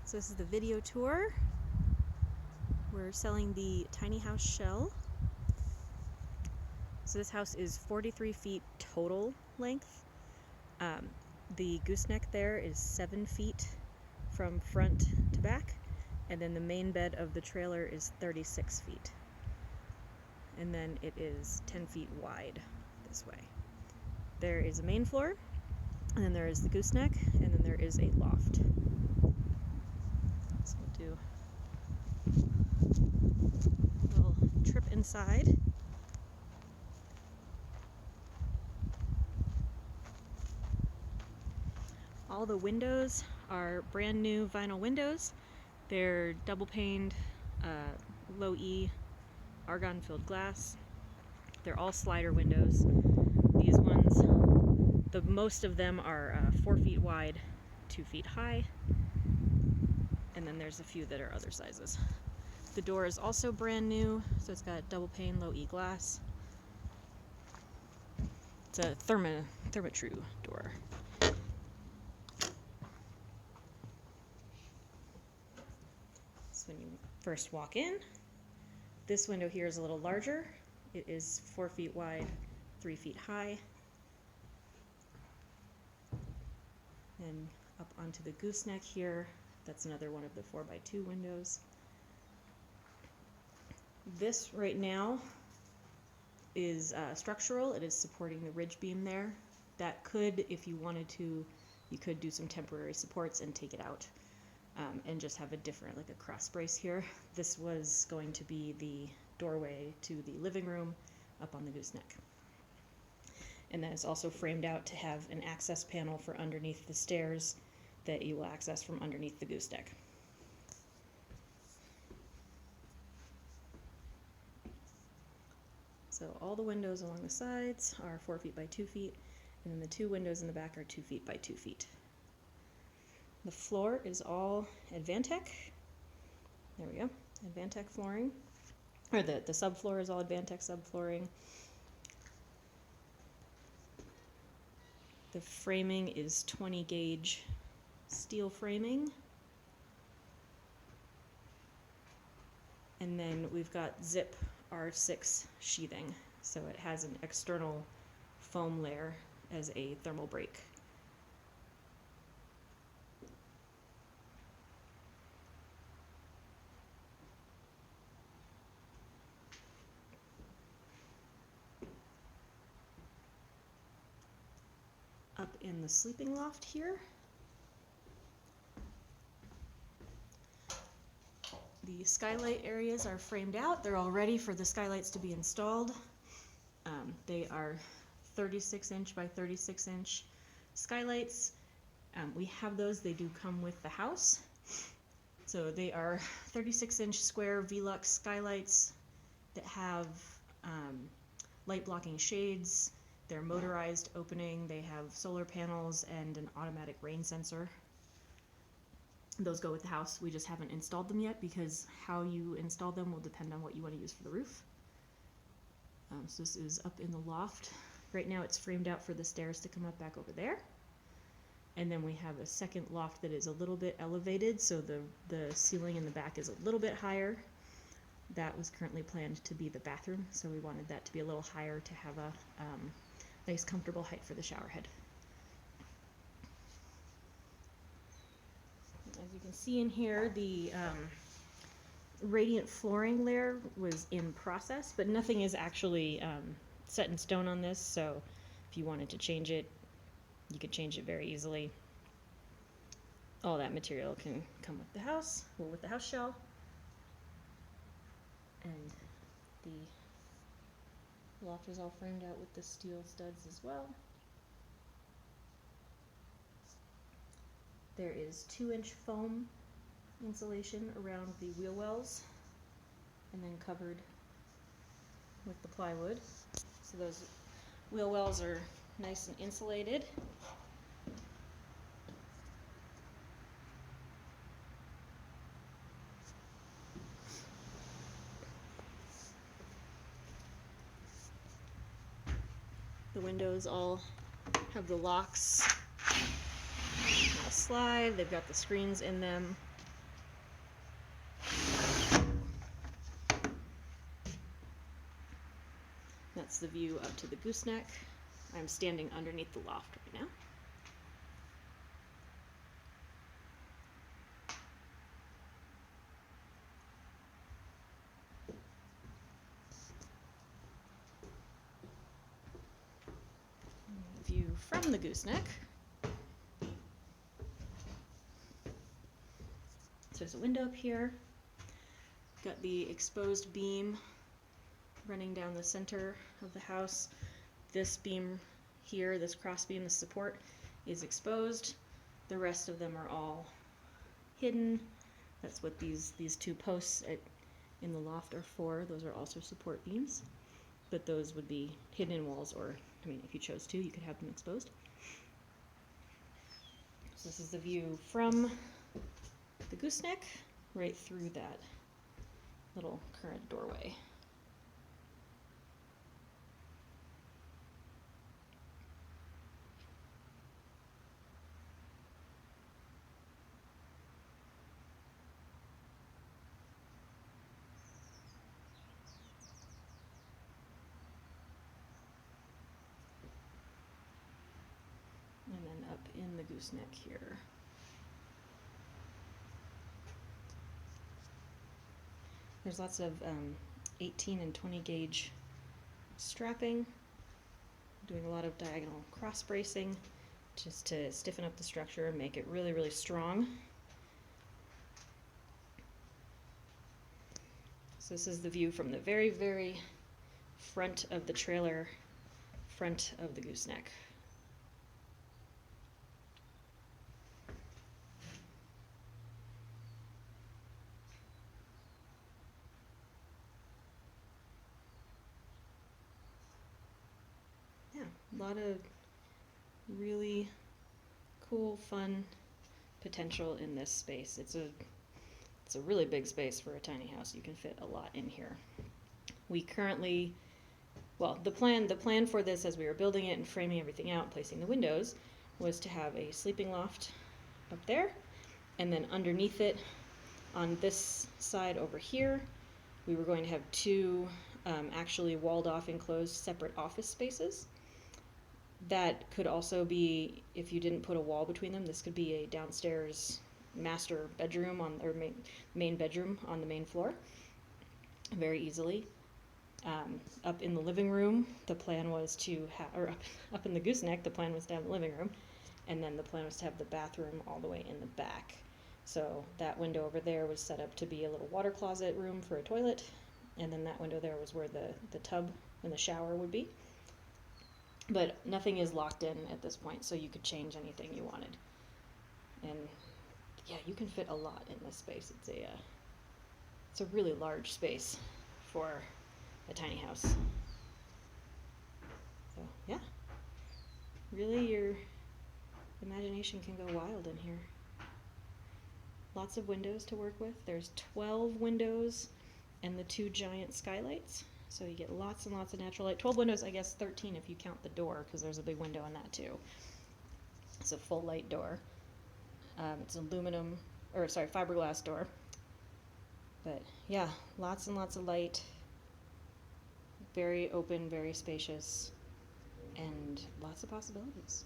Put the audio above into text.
So this is the video tour. We're selling the tiny house shell. So this house is 43 feet total length. The gooseneck there is 7 feet from front to back, and then the main bed of the trailer is 36 feet. And then it is 10 feet wide this way. There is a main floor, and then there is the gooseneck, and then there is a loft. So we'll do a little trip inside. All the windows are brand new vinyl windows. They're double paned, low E, argon filled glass. They're all slider windows. These ones, most of them are 4 feet wide, 2 feet high, and then there's a few that are other sizes. The door is also brand new, so it's got double pane, low E glass. It's a Therma-Tru door. So when you first walk in, this window here is a little larger. It is 4 feet wide, 3 feet high. And up onto the gooseneck here, that's another one of the 4x2 windows. This right now is structural. It is supporting the ridge beam there. That could, if you wanted to, you could do some temporary supports and take it out and just have a different, like a cross brace here. This was going to be the doorway to the living room up on the gooseneck. And then it's also framed out to have an access panel for underneath the stairs that you will access from underneath the gooseneck. So all the windows along the sides are 4 feet by 2 feet, and then the 2 windows in the back are 2 feet by 2 feet. The floor is all Advantech. There we go, Advantech flooring. Or the subfloor is all Advantech subflooring. The framing is 20 gauge steel framing. And then we've got Zip R6 sheathing. So it has an external foam layer as a thermal break. Up in the sleeping loft here, the skylight areas are framed out. They're all ready for the skylights to be installed. They are 36 inch by 36 inch skylights. We have those, they do come with the house. So they are 36 inch square Velux skylights that have light blocking shades. They're motorized opening, they have solar panels and an automatic rain sensor. Those go with the house. We just haven't installed them yet because how you install them will depend on what you want to use for the roof. So this is up in the loft. Right now it's framed out for the stairs to come up back over there. And then we have a second loft that is a little bit elevated, so the ceiling in the back is a little bit higher. That was currently planned to be the bathroom, so we wanted that to be a little higher to have a nice comfortable height for the shower head. As you can see in here, the radiant flooring layer was in process, but nothing is actually set in stone on this, so if you wanted to change it, you could change it very easily. All that material can come with the house, or with the house shell. And the loft is all framed out with the steel studs as well. There is 2-inch foam insulation around the wheel wells and then covered with the plywood. So those wheel wells are nice and insulated. The windows all have the locks. They'll slide, they've got the screens in them. That's the view up to the gooseneck. I'm standing underneath the loft right now. View from the gooseneck. So there's a window up here. Got the exposed beam running down the center of the house. This beam here, this cross beam, the support, is exposed. The rest of them are all hidden. That's what these two posts in the loft are for. Those are also support beams, but those would be hidden in walls, or I mean, if you chose to, you could have them exposed. So this is the view from the gooseneck right through that little current doorway. And then up in the gooseneck here. There's lots of 18 and 20 gauge strapping. Doing a lot of diagonal cross bracing just to stiffen up the structure and make it really, really strong. So this is the view from the very, very front of the trailer, front of the gooseneck. Yeah, a lot of really cool, fun potential in this space. It's a really big space for a tiny house. You can fit a lot in here. We currently, well, the plan for this as we were building it and framing everything out, placing the windows, was to have a sleeping loft up there, and then underneath it, on this side over here, we were going to have two actually walled off, enclosed, separate office spaces. That could also be, if you didn't put a wall between them, this could be a downstairs master bedroom or main bedroom on the main floor, very easily. Up in the living room, the plan was to have, or up in the gooseneck, the plan was to have the living room, and then the plan was to have the bathroom all the way in the back. So that window over there was set up to be a little water closet room for a toilet, and then that window there was where the tub and the shower would be. But nothing is locked in at this point, so you could change anything you wanted. And yeah, you can fit a lot in this space. It's a really large space for a tiny house. So yeah, really your imagination can go wild in here. Lots of windows to work with. There's 12 windows and the two giant skylights. So you get lots and lots of natural light. 12 windows, I guess 13 if you count the door, because there's a big window in that too. It's a full light door. It's fiberglass door. But yeah, lots and lots of light. Very open, very spacious, and lots of possibilities.